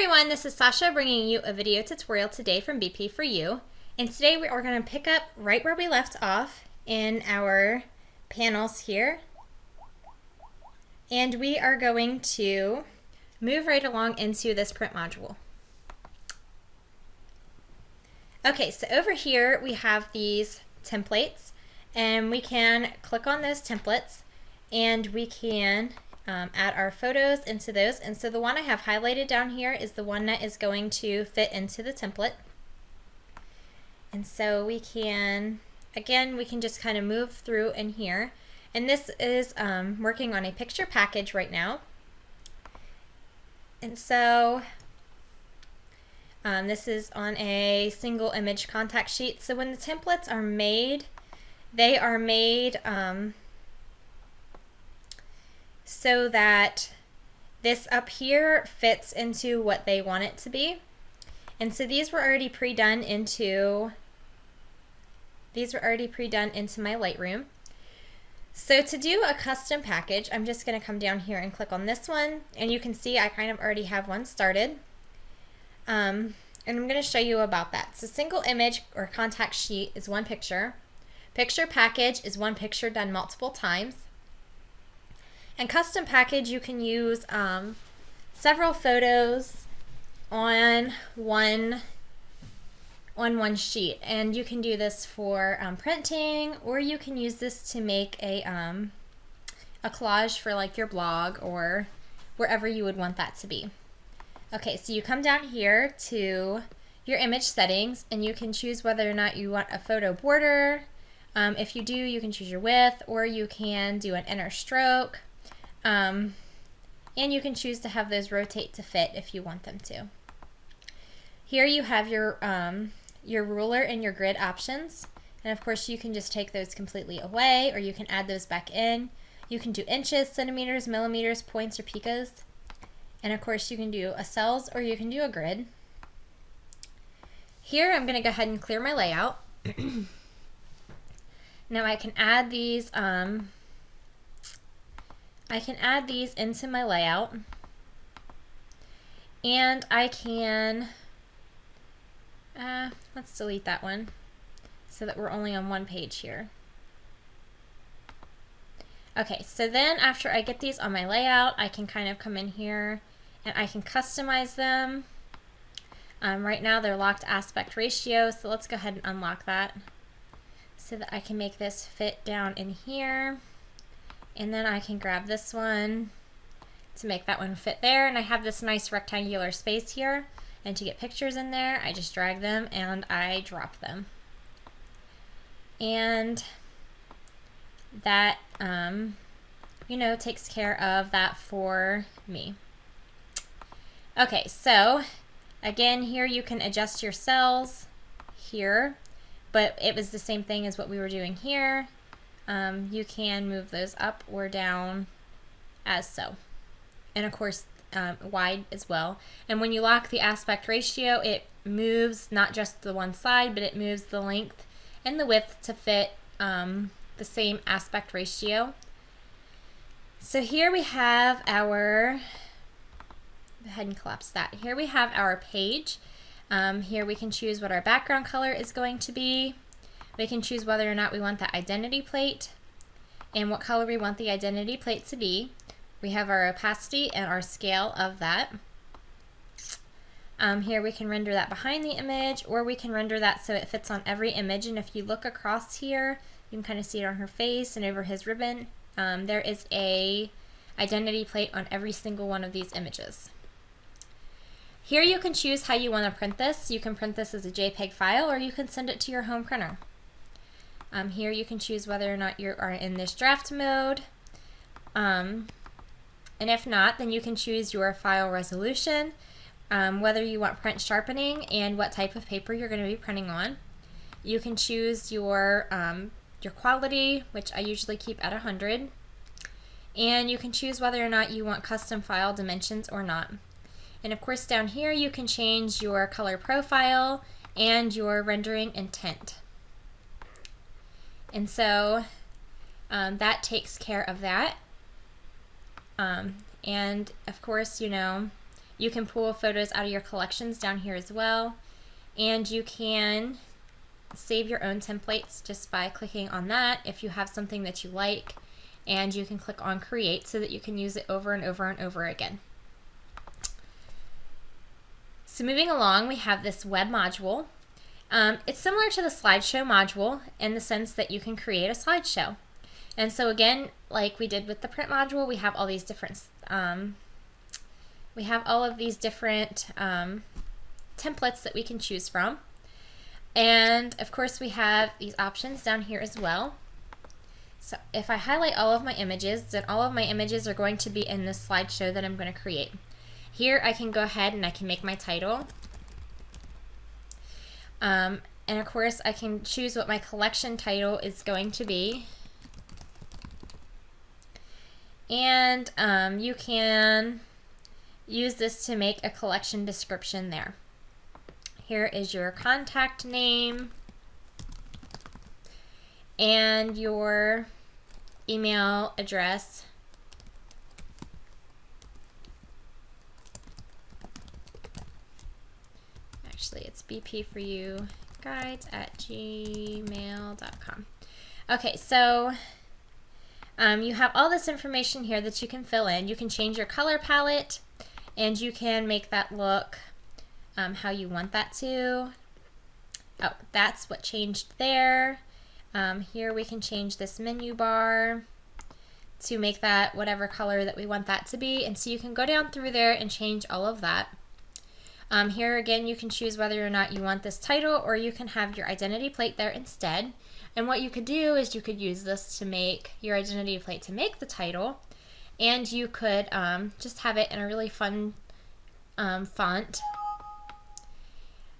everyone, this is Sasha bringing you a video tutorial today from BP for You. And today we are going to pick up right where we left off in our panels here. And we are going to move right along into this print module. Okay, so over here we have these templates, and we can click on those templates and we can add our photos into those. And so the one I have highlighted down here is the one that is going to fit into the template. And so we can, again, we can just kind of move through in here. And this is working on a picture package right now. And so this is on a single image contact sheet. So when the templates are made, they are made so that this up here fits into what they want it to be. And so these were already pre-done into my Lightroom. So to do a custom package, I'm just going to come down here and click on this one, and you can see I kind of already have one started. And I'm going to show you about that. So single image or contact sheet is one picture. Picture package is one picture done multiple times. And custom package, you can use several photos on one sheet, and you can do this for printing, or you can use this to make a collage for like your blog or wherever you would want that to be. Okay, so you come down here to your image settings, and you can choose whether or not you want a photo border. If you do, you can choose your width, or you can do an inner stroke. And you can choose to have those rotate to fit if you want them to. Here you have your ruler and your grid options, and of course you can just take those completely away, or you can add those back in. You can do inches, centimeters, millimeters, points, or picos, and of course you can do a cells or you can do a grid. Here I'm going to go ahead and clear my layout. Now I can add these into my layout, and I can, let's delete that one so that we're only on one page here. Okay, so then after I get these on my layout, I can kind of come in here and I can customize them. Right now they're locked aspect ratio, so let's go ahead and unlock that so that I can make this fit down in here. And then I can grab this one to make that one fit there. And I have this nice rectangular space here. And to get pictures in there, I just drag them and I drop them. And that, takes care of that for me. Okay, so again, here you can adjust your cells here, but it was the same thing as what we were doing here. You can move those up or down as so. And of course, wide as well. And when you lock the aspect ratio, it moves not just the one side, but it moves the length and the width to fit the same aspect ratio. So here we have our, go ahead and collapse that. Here we have our page. Here we can choose what our background color is going to be. We can choose whether or not we want the identity plate and what color we want the identity plate to be. We have our opacity and our scale of that. Here we can render that behind the image, or we can render that so it fits on every image. And if you look across here, you can kind of see it on her face and over his ribbon. There is a identity plate on every single one of these images. Here you can choose how you want to print this. You can print this as a JPEG file, or you can send it to your home printer. Here you can choose whether or not you are in this draft mode. And if not, then you can choose your file resolution, whether you want print sharpening, and what type of paper you're going to be printing on. You can choose your quality, which I usually keep at 100. And you can choose whether or not you want custom file dimensions or not. And of course down here you can change your color profile and your rendering intent. And so that takes care of that. And of course, You can pull photos out of your collections down here as well. And you can save your own templates just by clicking on that if you have something that you like. And you can click on create so that you can use it over and over and over again. So moving along, we have this web module. It's similar to the slideshow module in the sense that you can create a slideshow. And so again, like we did with the print module, we have all these different templates that we can choose from. And of course we have these options down here as well. So if I highlight all of my images, then all of my images are going to be in this slideshow that I'm going to create. Here I can go ahead and I can make my title. And of course I can choose what my collection title is going to be. And you can use this to make a collection description there. Here is your contact name and your email address. Actually, it's bp4uguides@gmail.com. Okay, so you have all this information here that you can fill in. You can change your color palette, and you can make that look how you want that to. Oh, that's what changed there. Here we can change this menu bar to make that whatever color that we want that to be. And so you can go down through there and change all of that. Here again, you can choose whether or not you want this title, or you can have your identity plate there instead. And what you could do is you could use this to make your identity plate to make the title, and you could just have it in a really fun font.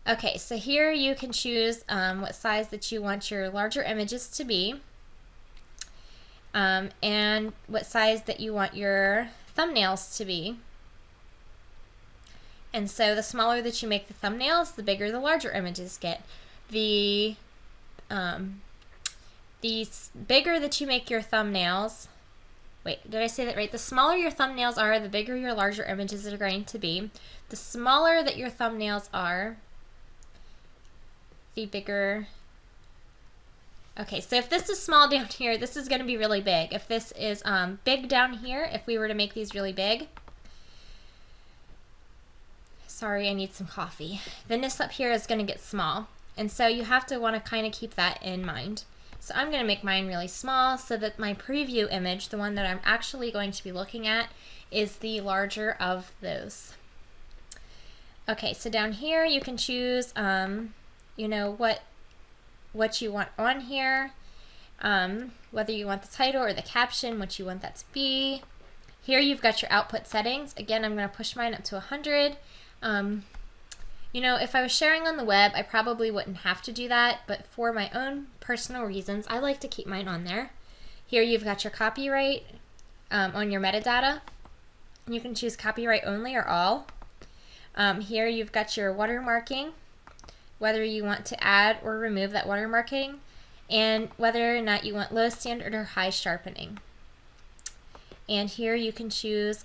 Okay, so here you can choose what size that you want your larger images to be, and what size that you want your thumbnails to be. And so the smaller that you make the thumbnails, the bigger the larger images get. The bigger that you make your thumbnails, wait, did I say that right? The smaller your thumbnails are, the bigger your larger images are going to be. The smaller that your thumbnails are, the bigger. Okay, so if this is small down here, this is going to be really big. If this is big down here, if we were to make these really big, sorry, I need some coffee, then this up here is going to get small. And so you have to want to kind of keep that in mind. So I'm going to make mine really small so that my preview image, the one that I'm actually going to be looking at, is the larger of those. Okay, so down here you can choose you know, what you want on here, whether you want the title or the caption, what you want that to be. Here you've got your output settings. Again, I'm going to push mine up to 100. You know, if I was sharing on the web, I probably wouldn't have to do that, but for my own personal reasons, I like to keep mine on there. Here you've got your copyright on your metadata. You can choose copyright only or all. Here you've got your watermarking, whether you want to add or remove that watermarking, and whether or not you want low standard or high sharpening. And here you can choose,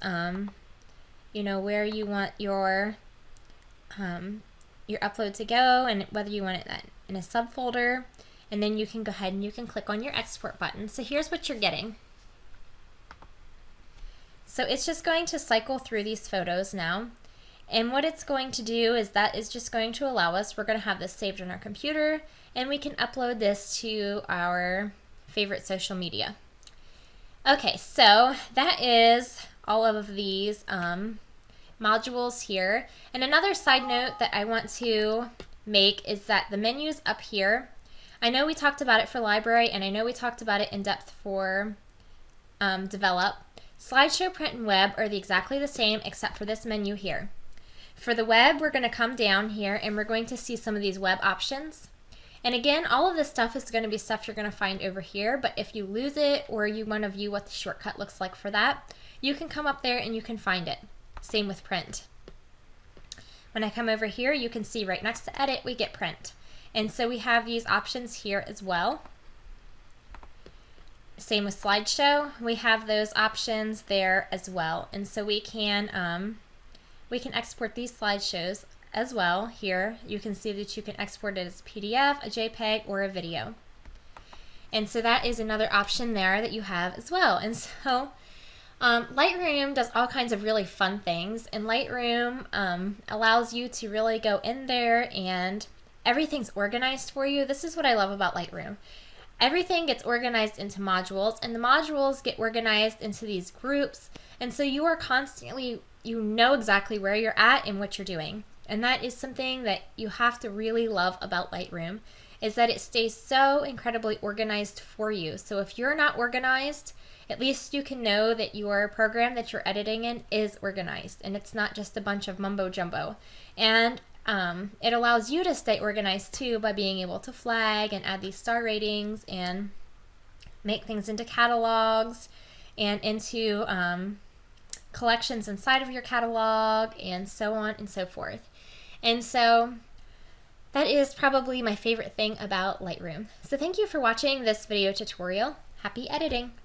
you know, where you want your upload to go, and whether you want it in a subfolder. And then you can go ahead and you can click on your export button. So here's what you're getting. So it's just going to cycle through these photos now. And what it's going to do is that is just going to allow us, we're going to have this saved on our computer, and we can upload this to our favorite social media. Okay, so that is all of these modules here. And another side note that I want to make is that the menus up here, I know we talked about it for library, and I know we talked about it in depth for develop. Slideshow, print, and web are exactly the same except for this menu here. For the web, we're going to come down here and we're going to see some of these web options. And again, all of this stuff is going to be stuff you're going to find over here, but if you lose it or you want to view what the shortcut looks like for that, you can come up there and you can find it. Same with print. When I come over here, you can see right next to edit, we get print. And so we have these options here as well. Same with slideshow, we have those options there as well. And so we can we can export these slideshows as well. Here you can see that you can export it as a PDF, a JPEG, or a video. And so that is another option there that you have as well. And so Lightroom does all kinds of really fun things, and Lightroom allows you to really go in there and everything's organized for you. This is what I love about Lightroom. Everything gets organized into modules, and the modules get organized into these groups, and so you are constantly, you know exactly where you're at and what you're doing. And that is something that you have to really love about Lightroom, is that it stays so incredibly organized for you. So if you're not organized, at least you can know that your program that you're editing in is organized and it's not just a bunch of mumbo jumbo. And it allows you to stay organized too by being able to flag and add these star ratings and make things into catalogs and into collections inside of your catalog and so on and so forth. And so that is probably my favorite thing about Lightroom. So thank you for watching this video tutorial. Happy editing!